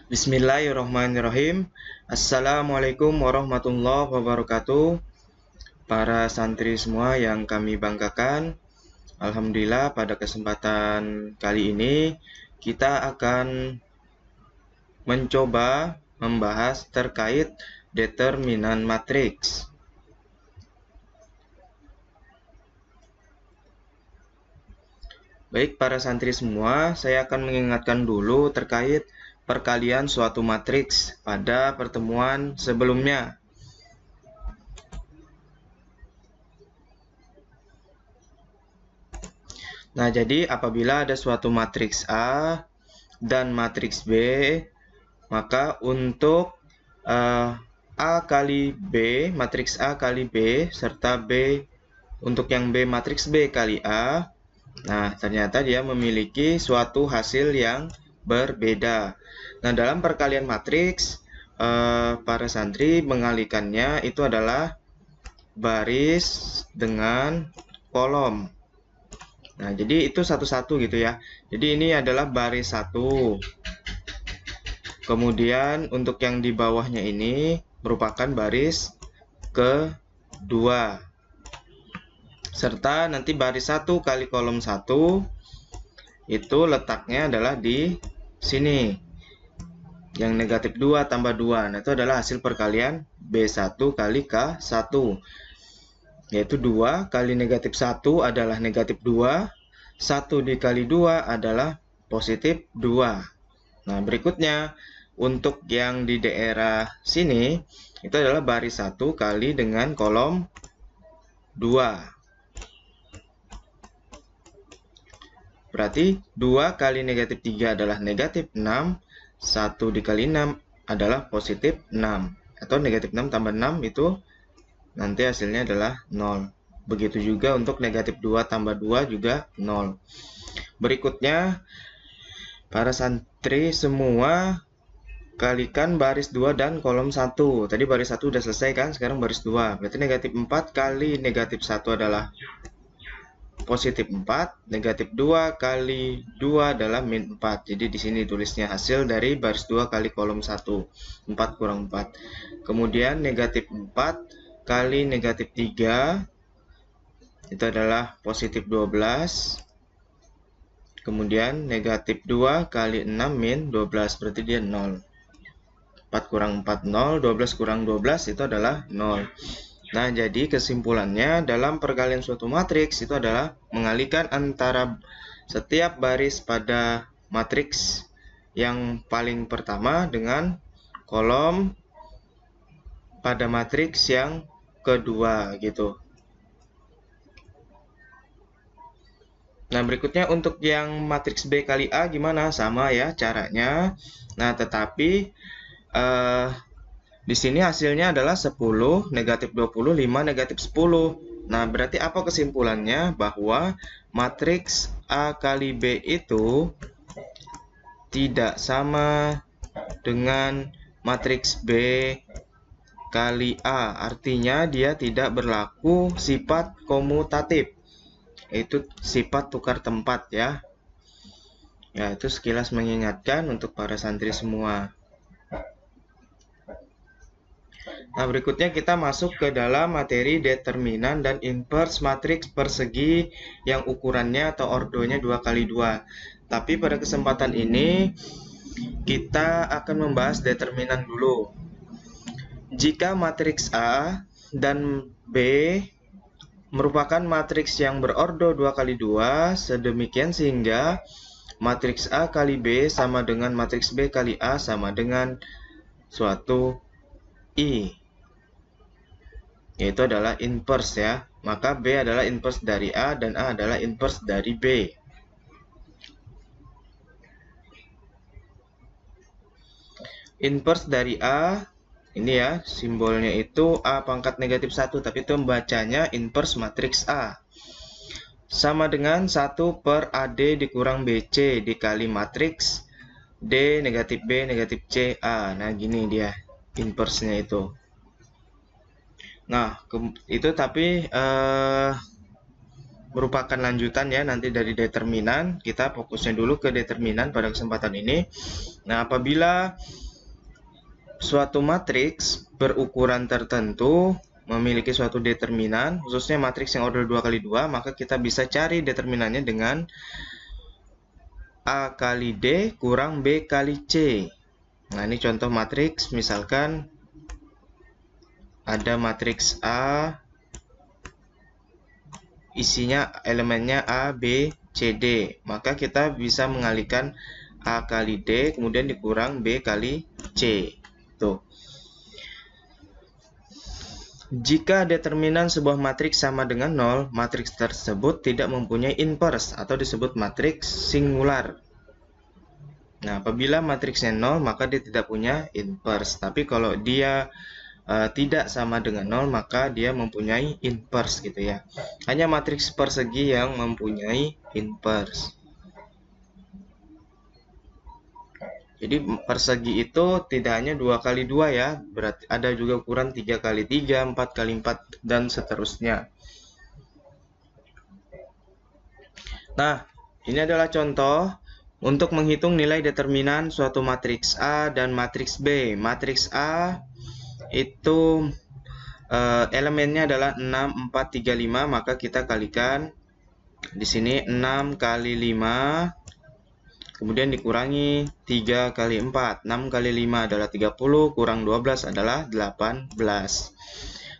Bismillahirrahmanirrahim. Assalamualaikum warahmatullahi wabarakatuh. Para santri semua yang kami banggakan, Alhamdulillah pada kesempatan kali ini kita akan mencoba membahas terkait determinan matriks. Baik para santri semua, saya akan mengingatkan dulu terkait perkalian suatu matriks pada pertemuan sebelumnya. Nah, jadi apabila ada suatu matriks A dan matriks B, maka untuk A kali B, matriks A kali B, serta B untuk yang B matriks B kali A, nah ternyata dia memiliki suatu hasil yang berbeda. Nah, dalam perkalian matriks, para santri mengalikannya itu adalah baris dengan kolom. Nah, jadi itu satu-satu gitu ya. Jadi ini adalah baris 1. Kemudian untuk yang di bawahnya ini merupakan baris kedua. Serta nanti baris 1 kali kolom 1 itu letaknya adalah di sini. Yang negatif 2 tambah 2. Nah, itu adalah hasil perkalian B1 kali K1. Yaitu 2 kali negatif 1 adalah negatif 2, 1 dikali 2 adalah positif 2. Nah, berikutnya untuk yang di daerah sini itu adalah baris 1 kali dengan kolom 2. Berarti 2 kali negatif 3 adalah negatif 6, 1 dikali 6 adalah positif 6. Atau negatif 6 tambah 6 itu nanti hasilnya adalah 0. Begitu juga untuk negatif 2 tambah 2 juga 0. Berikutnya, para santri semua kalikan baris 2 dan kolom 1. Tadi baris 1 udah selesai kan, sekarang baris 2. Berarti negatif 4 kali negatif 1 adalah positif 4. Negatif 2 kali 2 adalah min 4. Jadi di sini tulisnya hasil dari baris 2 kali kolom 1. 4 kurang 4. Kemudian negatif 4 kali negatif 3 itu adalah positif 12. Kemudian negatif 2 kali 6 min 12, berarti dia 0. 4 kurang 4 0, 12 kurang 12 itu adalah 0. Nah, jadi kesimpulannya dalam perkalian suatu matriks itu adalah mengalihkan antara setiap baris pada matriks yang paling pertama dengan kolom pada matriks yang kedua gitu. Nah, berikutnya untuk yang matriks B kali A gimana? Sama ya caranya. Nah, tetapi di sini hasilnya adalah 10, negatif 20, 5, negatif 10. Nah, berarti apa kesimpulannya? Bahwa matriks A kali B itu tidak sama dengan matriks B kali A. Artinya dia tidak berlaku sifat komutatif. Itu sifat tukar tempat ya. Ya, itu sekilas mengingatkan untuk para santri semua. Nah, berikutnya kita masuk ke dalam materi determinan dan inverse matriks persegi yang ukurannya atau ordonya 2x2. Tapi pada kesempatan ini kita akan membahas determinan dulu. Jika matriks A dan B merupakan matriks yang berordo 2x2, sedemikian sehingga matriks A kali B sama dengan matriks B kali A sama dengan suatu I, yaitu adalah inverse ya. Maka B adalah inverse dari A dan A adalah inverse dari B. Inverse dari A ini ya, simbolnya itu A pangkat negatif 1, tapi itu membacanya inverse matriks A. Sama dengan 1 per AD dikurang BC dikali matriks D negatif B negatif C A. Nah, gini dia inverse-nya itu. Nah, itu tapi merupakan lanjutan ya nanti dari determinan. Kita fokusnya dulu ke determinan pada kesempatan ini. Nah, apabila suatu matriks berukuran tertentu memiliki suatu determinan, khususnya matriks yang order 2x2, maka kita bisa cari determinannya dengan A kali D kurang B kali C. Nah, ini contoh matriks, misalkan ada matriks A, isinya elemennya A, B, C, D. Maka kita bisa mengalihkan A kali D, kemudian dikurang B kali C. Tuh. Jika determinan sebuah matriks sama dengan 0, matriks tersebut tidak mempunyai inverse atau disebut matriks singular. Nah, apabila matriksnya 0, maka dia tidak punya inverse. Tapi kalau dia tidak sama dengan 0, maka dia mempunyai inverse gitu ya. Hanya matriks persegi yang mempunyai inverse. Jadi persegi itu tidak hanya 2x2 ya, berarti ada juga ukuran 3x3, 4x4 dan seterusnya. Nah, ini adalah contoh untuk menghitung nilai determinan suatu matriks A dan matriks B. Matriks A itu elemennya adalah 6, 4, 3, 5, maka kita kalikan di sini 6 kali 5, kemudian dikurangi 3 kali 4. 6 kali 5 adalah 30, kurang 12 adalah 18.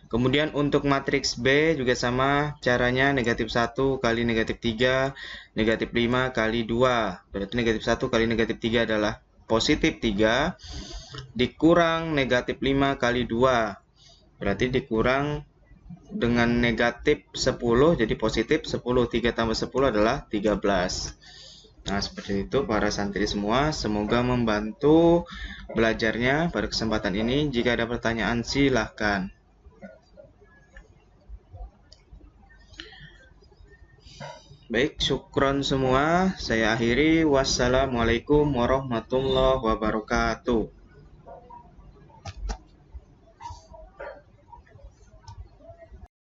Kemudian untuk matriks B juga sama caranya, negatif 1 kali negatif 3, negatif 5 kali 2. Berarti negatif 1 kali negatif 3 adalah positif 3, dikurang negatif 5 kali 2. Berarti dikurang dengan negatif 10, jadi positif 10. 3 tambah 10 adalah 13. Nah, seperti itu para santri semua. Semoga membantu belajarnya pada kesempatan ini. Jika ada pertanyaan, silahkan. Baik, syukron semua. Saya akhiri. Wassalamualaikum warahmatullahi wabarakatuh.